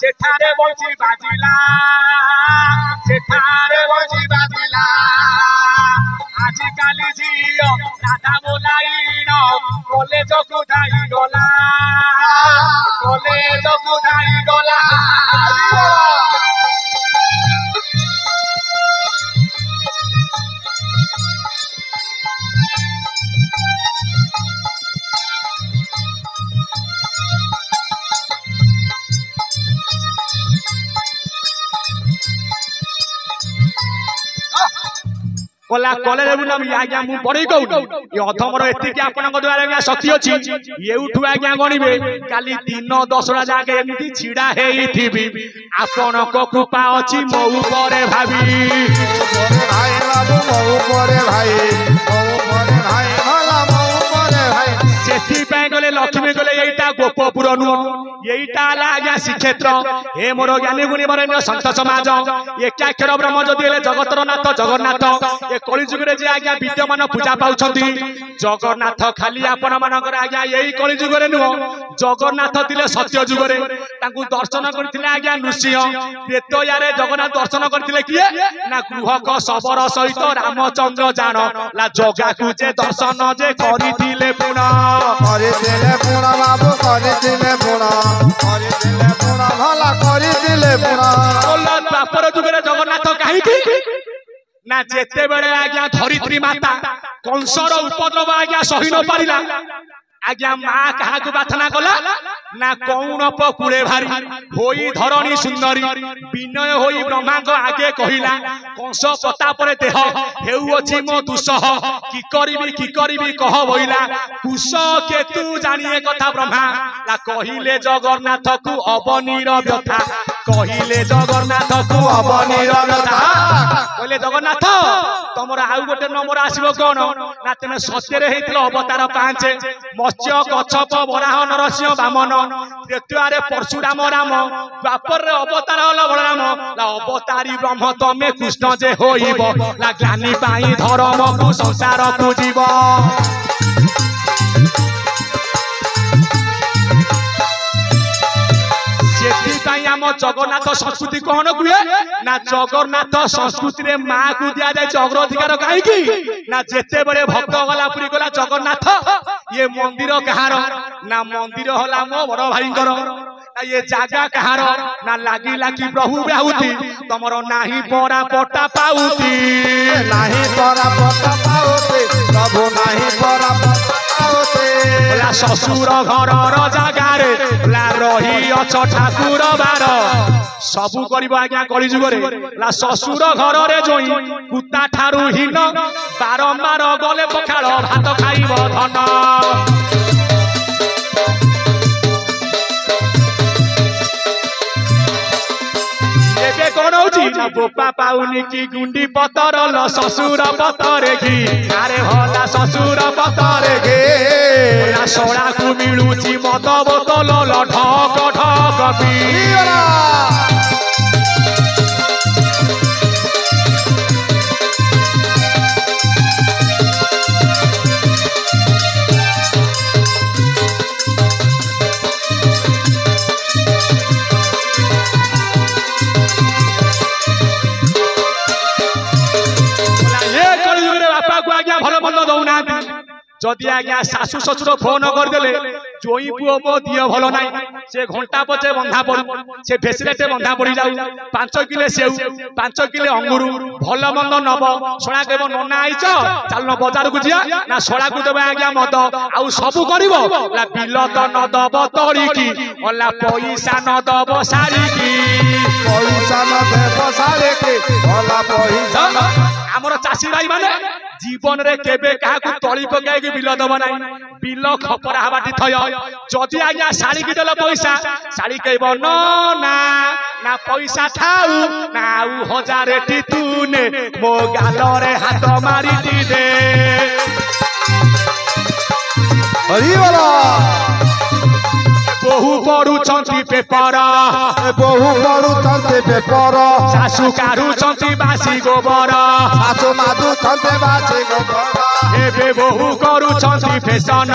सेठारे बंसी बाजिला सेठारे बंसी बाजिला आजिकाली झियो दादा बोलाइन कॉलेज को धाई गला कॉलेज को धाई गला कोला कॉलेज बुना आज्ञा मु बड़े कहू ये अधमर एतिक आपनक द्वारा आज्ञा शक्ति अछि एउठु आज्ञा गणिबे काली दिन 10टा जागे एमिति छिडा हेइथिबी आपनक कृपा अछि मो ऊपर भाबी भाई बाबू मो ऊपर भाई भला मो ऊपर भाई सेठी पे गले लक्ष्मी गले एटा गोपपुर नु एटा ला आज्ञा श्रीक्षेत्र हे मोर ज्ञानी गुणी वरेण्य संत समाज एकाक्षर ब्रह्म जदि हेले जगतर नाथ जगन्नाथ ए कली जुग रे जे आज्ञा विद्यमान पूजा पाउछंती जगन्नाथ खाली आपण मानकर आज्ञा एई कली जुग रे नु जगन्नाथ थिले सत्य जुग रे तांकु दर्शन करथिले आज्ञा नृसिंह त्रेतया रे जगन्नाथ दर्शन करथिले किए ना गृहक सबर सहित रामचंद्र जान ला जगा कु जे दर्शन जे करिथिले पुण बाबू करिथिले पुण भला करिथिले पुण बोला द्वापर जुग रे जगन्नाथ काहीकि ना जेते बेले आज्ञा धरित्री माता कंसर उपद्रव आज्ञा सही न पारिला आज्ञा माँ कहा प्रार्थना कला ना कौन पकुड़े भारी होई धरणी सुंदरी विनय होई ब्रह्मा आगे कहिला कंस प्रताप देह हेउ अछि मो दुसह की करिबी कह बइला कुश केतु जानिए कथा ब्रह्मा ला कहिले जगन्नाथ को अवनीर व्यथा कहिले जगन्नाथ को अवनीर व्यथा कहले जगन्नाथ तमरा आउ गोटे नंबर आसीबो कोन ना तने सत्यरे हेतिलो अवतार 5 मत्स्य कच्छप वराह नरसिंह वामन तृतीय परशुराम राम द्वापर रे अवतार हला बलराम ला अवतारी ब्रह्म तमे कृष्ण जे होइबो ला ज्ञानी पाई धर्म को संसार को जीव आम जगन्नाथ संस्कृति कौन कुए ना जगन्नाथ संस्कृति रे माँ को दिया जाए अग्राधिकार कहीं ना जेते बड़े भक्त गला पुरी गला जगन्नाथ ये मंदिर कहार ना मंदिर हला मो बड़ भाई ये जागा कहार ना लागी लागी प्रभु ब्याहुति तमरो नाही परा पटा पाउती नाही परा पटा पाउती प्रभु नाही परा पटा पाउती ला ससुर घर र जागा रे ला रही अछ ठाकुर बार सबु करिबो आज्ञा कली जुग रे ला ससुर घर रे जोई कुत्ता ठारू हिन बारंबार गले पखाळ भात खाइबो धन एबे कोन होची बोपा पाउनी की गुंडी पतर ल ससुर पतरे की अरे होला ससुर पतरे के ला सोडा को मिलुची मद बोतल ल ठक ठक पीरा जदि आज्ञा सासु ससुर फोन करदेले जोई पुओ मो दियो भलो नाई से घंटा पचे बंधा पड़ू से भेसलेटे बंधा पड़ी जाऊ 5 किलो सेऊ 5 किलो अंगुरु भलो मंद नब सोना केबो नना आइछ चलनो बाजार को जिया ना सोडा को देबे आज्ञा मद आउ सब करिवो ला बिल त न दब तड़ी की ओला पैसा न दब सारी की पैसा न देब सारी की ओला पैसा हमर चासी भाई माने जीवन रे केबे कहा को तळी पकाय के बिल दब नाही बिल खपरा हबाटी थय जदि आज्ञा साड़ी की देला पैसा साड़ी कहबो न ना ना पैसा थाउ ना आउ 1000 टी तूने मो गाल रे हाथ मारी दी दे हरि बोला बहु पढ़ुछंती पेपर बहु पढ़ुछंती पेपर शाशु काढ़ुछंती बासी गोबर शाशु माधुछंती बासी गोबर एबे बहु करुछंती फैशन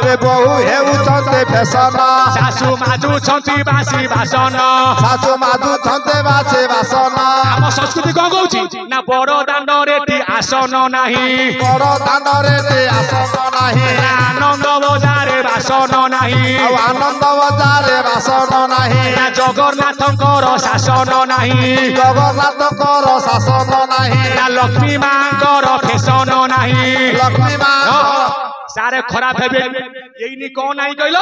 ए बहु हेउछंती फैशन शाशु माजुछंती बासी बासन शाशु माधुछंती बासी बासन आम संस्कृति कौन कहूची ना बड़ दांड रे आसन नाही बड़ दांड रे आसन नाही आनंद बजार बासन नाही आनंद बजार बासन नाही जगन्नाथंकर शासन नाही जगन्नाथंकर शासन नाही लक्ष्मी मांकर फैशन नाही लक्ष्मी मां सारे खराब हेबे एइनी कोन नाही कहलो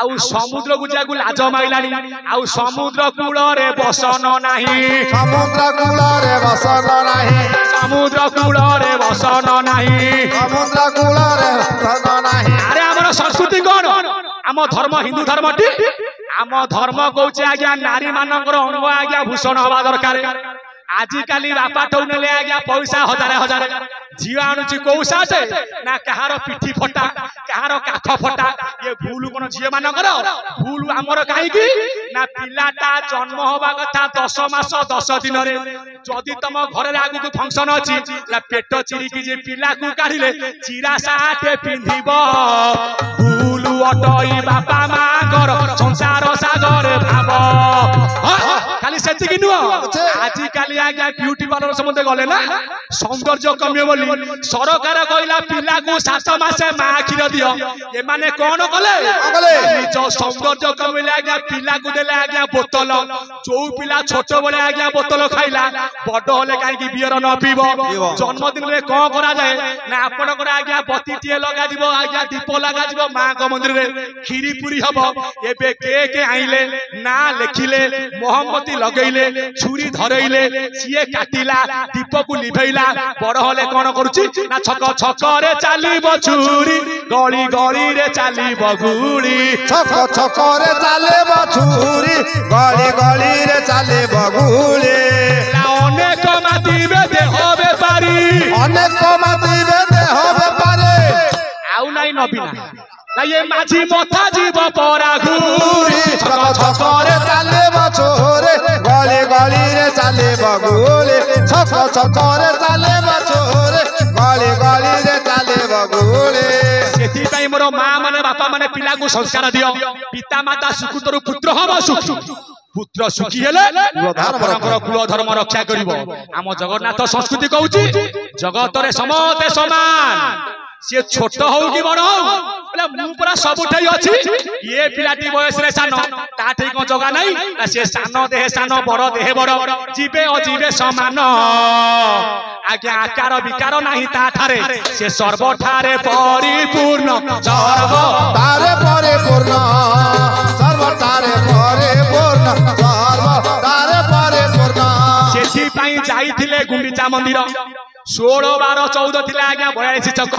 आउ समुद्र गुजाकू लाज माइलानी आउ समुद्र कूल रे बसन नाही समुद्र कूल रे बसन नाही समुद्र कूल रे बसन नाही समुद्र कूल रे बसन नाही अरे हमर संस्कृति कोन आम धर्म हिंदू धर्मटी आम धर्म कहूचे आज्ञा नारी मानकर अंग आज्ञा भूषण हवा दरकार आजिकाली बापा ठौ नेले आज्ञा पैसा हजारे हजारे झील आणुची कौसाटे ना कहार पिठी फटा कहार काख फटा ये भूल कोन झील मानकर भूल हमर काहे की ना पिलाटा जन्म होबा कथा 10 मास 10 दिन रे जदी तम घर रे आगु फंक्शन अछि ला पेट चिरी की जे पिला को काढिले चिरा साटे पिंधिबो भूल अटई बापा मागर संसार सागर भाव खाली सेति कि नुआ आजिकाली आज्ञा ब्यूटी पार्लर सम्बन्ध गले ना सौंदर्य कमियो बोली सरकार कहला पिला को 7 मासे मा खीर दियो ए माने कोन कले जो सौंदर्य कमिले आज्ञा पिला को देले आज्ञा बोतल जो पिला छोट बले आज्ञा बोतल खाइला बड होले काई की बियर न पीबो जन्मदिन रे कोन करा जाय ना आपण को आज्ञा बत्तीटिए लगा दिबो आज्ञा दीप लगा दिबो मां को मंदिर रे खीरी पूरी हबो एबे के आइले ना लेखिले मोहम्मती लगैले छुरी धरैले सिए काटिला दीप को लिभैला बड़ होले कोन करूची ना छक छक रे चालीबो छुरी गली गली रे चालीबो गुली छक छक रे चालीबो छुरी गली गली रे चालीबो गुली अनेक मातिबे देह बेपारी अनेक मातिबे देह बेपारी आउ नाही नबीना ना ये माझी मथा जीव परा घूरी छक छक रे चालीबो छुरी गली गली रे चालीबो गुली छक छक रे चालीबो छुरी गली गली रे चालीबो गुली सेति पई मोर मां माने बापा माने पिला को संस्कार दियो पिता माता सुकृतरु पुत्र हबो सुख पुत्र सुखी हेले धर्मकर कुल धर्म रक्षा करिवो आम जगन्नाथ संस्कृति कहूची जगत रे समते समान से छोट हो कि बड़ हो बोले मु पूरा सबुठाई अछि ये पिलाटी बयस रे सान ताठी को जगह नहीं ना से सान देह सान बड़ देह बड़ जीवे अजीवे समान आज्ञा आकार विकार नहीं ता ठारे से सर्वठारे परिपूर्ण सर्व तारे परिपूर्ण सर्व तारे परिपूर्ण सर्व तारे परिपूर्ण सेठी पई जाईथिले गुंडीचा मंदिर 16 12 14 थिला आज्ञा 42 चक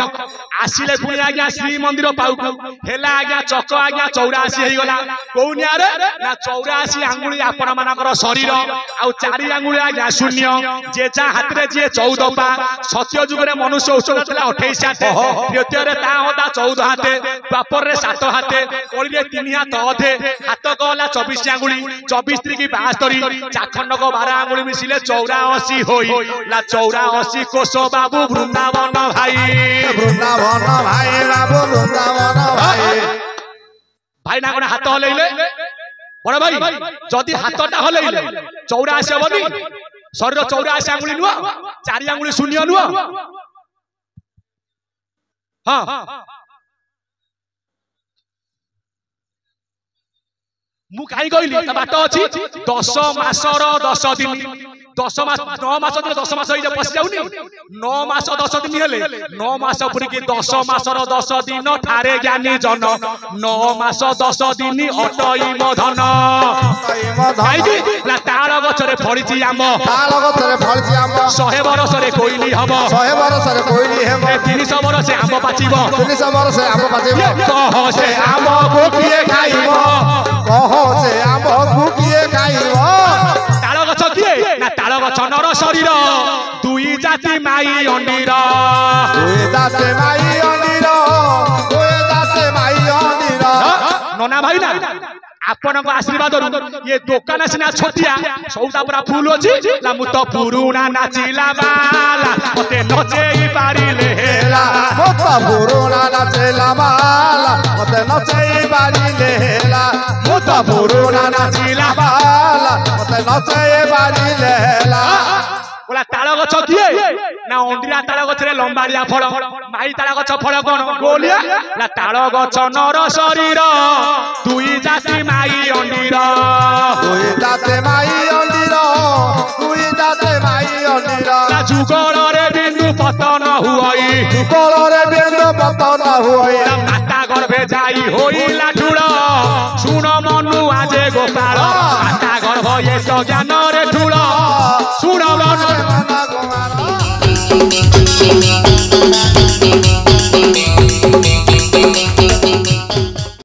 आसिले पुनी आज्ञा श्री मंदिर पाउकु हेला आज्ञा चक आज्ञा 84 हेई गला कोउनिया रे ना 84 आंगुली आपण मानकर शरीर आ 4 आंगुली आज्ञा शून्य जे जा हाथ रे जे 14 पा सत्य युग रे मनुष्य औषध थिला 28 हाथे तृतीय रे ता होता 14 हाथे द्वापर रे 7 हाथे कोली रे 3 हाथ अधे हाथ कहला 24 आंगुली 24 त्रिकी 72 चाखंड को 12 आंगुली मिसिले 84 होई ला 84 कोसो बाबू वृंदावन भाई वृंदावन भाई बाबू वृंदावन भाई भाई ना कोन हाथ हलैले बड़ भाई जदी हाथटा हलैले 84 हबनी शरीर 84 आंगुली नुआ 4 आंगुली शून्य नुआ हां मु काई कहली त बाट अछि 10 मासर 10 दिन 10 मास 9 मास 10 मास होई पसी जाउनी 9 मास 10 दिन हेले 9 मास पुरी के 10 मासर 10 दिन ठारे ज्ञानी जन 9 मास 10 दिन अटई मधन काई ला ताळ गछरे फळिची आम ताळ गछरे फळिची आम 100 वर्ष रे कोइली हबो 100 वर्ष रे कोइली हेबो 300 वर्ष से आम पाचिबो 300 वर्ष से आम पाचिबो कह से आम गोटिए खाइबो कह से आम गोटिए खाइबो ताळ गछ किए ना ताळ गछ नर शरीर दुई जाति माई अंडीर दुई जाति माई अंडीर दुई जाति माई अंडीर ना भाई ना आपण आशीर्वाद ये दुकान सिना छोटिया सौदा पूरा फुल अच्छी मु तो पुरुना नाचिला बाला मते नचेई पारिले हेला मत पुरुना नाचिला बाला मते नचेई पारिले हेला मत पुरुना नाचिला बाला मते नचेई पारिले हेला बोला ताल गछ किए ना अंडिरा ताल गछ रे लंबाड़िया फल माई ताल गछ फल कोन गोलिया ना ताल गछ नर शरीर दुई जाति माई अंडीर दुई जाति माई अंडीर दुई जाति माई अंडीर ना जुगल रे बिंदु पतन हुई जुगल रे बिंदु पतन हुई ना माता गर्भे जाई होइला ठुळ सुन मनु आजे गोपाल माता गर्भ ये ज्ञान रे ठुळ सुन मनु Thank you.